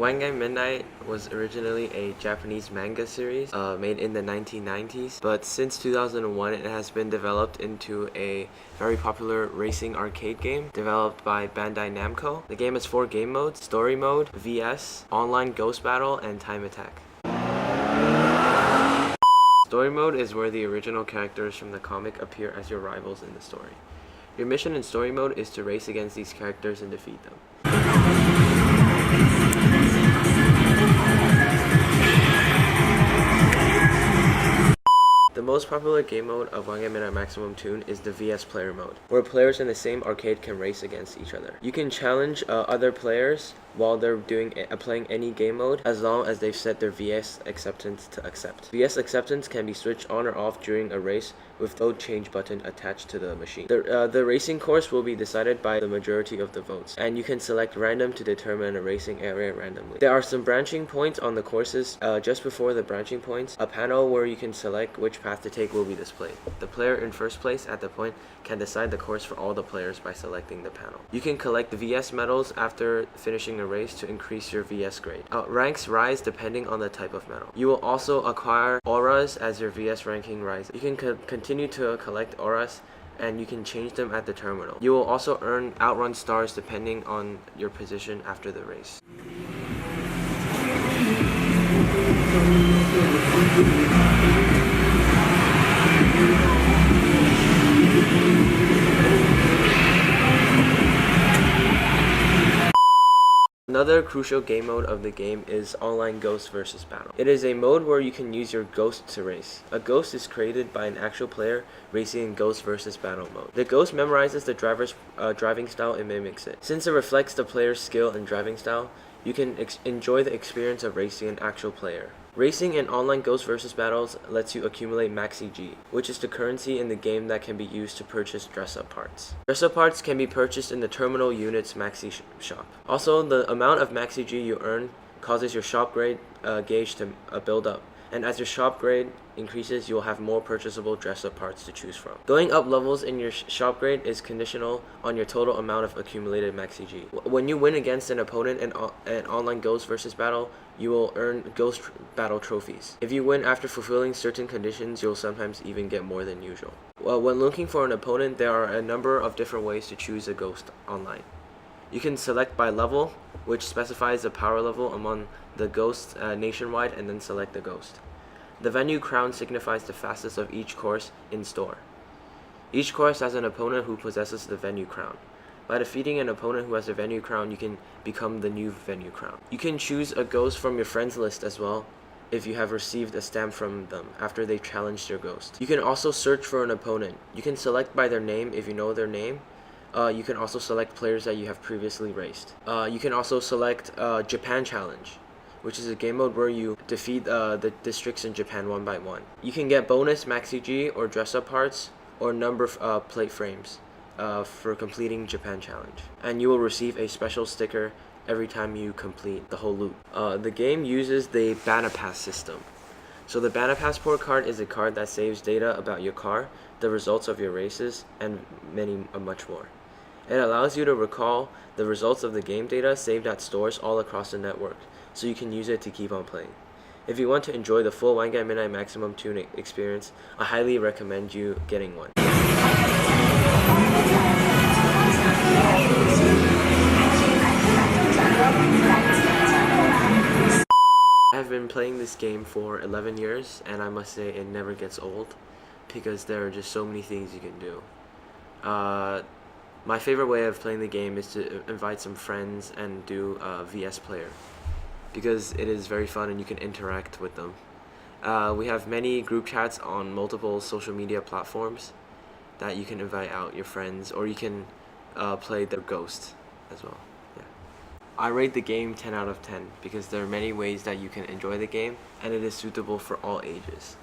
Wangan Midnight was originally a Japanese manga series made in the 1990s, but since 2001 it has been developed into a very popular racing arcade game developed by Bandai Namco. The game has 4 game modes: Story Mode, VS, Online Ghost Battle, and Time Attack. Story Mode is where the original characters from the comic appear as your rivals in the story. Your mission in Story Mode is to race against these characters and defeat them. The most popular game mode of Wangan Midnight Maximum Tune is the VS player mode, where players in the same arcade can race against each other. You can challenge other players while they're playing any game mode, as long as they've set their VS acceptance to accept. VS acceptance can be switched on or off during a race with the change button attached to the machine. The racing course will be decided by the majority of the votes, and you can select random to determine a racing area randomly. There are some branching points on the courses. Just before the branching points, a panel where you can select which path to take will be displayed. The player in first place at the point can decide the course for all the players by selecting the panel. You can collect the VS medals after finishing a race to increase your VS grade. Ranks rise depending on the type of medal. You will also acquire auras as your VS ranking rises. You can continue to collect auras, and you can change them at the terminal. You will also earn outrun stars depending on your position after the race. Another crucial game mode of the game is Online Ghost vs. Battle. It is a mode where you can use your ghost to race. A ghost is created by an actual player racing in Ghost vs. Battle mode. The ghost memorizes the driver's driving style and mimics it. Since it reflects the player's skill and driving style, you can enjoy the experience of racing an actual player. Racing in Online Ghost vs. Battles lets you accumulate Maxi G, which is the currency in the game that can be used to purchase dress-up parts. Dress-up parts can be purchased in the Terminal Unit's Maxi shop. Also, the amount of Maxi G you earn causes your shop grade gauge to build up, and as your shop grade increases, you'll have more purchasable dress-up parts to choose from. Going up levels in your shop grade is conditional on your total amount of accumulated Maxi G. When you win against an opponent in an Online Ghost vs. Battle, you will earn Ghost Battle trophies. If you win after fulfilling certain conditions, you'll sometimes even get more than usual. When looking for an opponent, there are a number of different ways to choose a ghost online. You can select by level, which specifies the power level among the ghosts nationwide, and then select the ghost. The venue crown signifies the fastest of each course in store. Each course has an opponent who possesses the venue crown. By defeating an opponent who has the venue crown, you can become the new venue crown. You can choose a ghost from your friends list as well if you have received a stamp from them after they've challenged your ghost. You can also search for an opponent. You can select by their name if you know their name. You can also select players that you have previously raced. You can also select Japan Challenge, which is a game mode where you defeat the districts in Japan one by one. You can get bonus Maxi G or dress-up parts or number plate frames for completing Japan Challenge. And you will receive a special sticker every time you complete the whole loop. The game uses the Bana Pass system. So the Bana Passport card is a card that saves data about your car, the results of your races, and much more. It allows you to recall the results of the game data saved at stores all across the network, so you can use it to keep on playing. If you want to enjoy the full Wangan Midnight Maximum Tune experience, I highly recommend you getting one. I've been playing this game for 11 years, and I must say it never gets old, because there are just so many things you can do. My favorite way of playing the game is to invite some friends and do VS player, because it is very fun and you can interact with them. We have many group chats on multiple social media platforms that you can invite out your friends, or you can play their ghost as well. Yeah. I rate the game 10 out of 10 because there are many ways that you can enjoy the game, and it is suitable for all ages.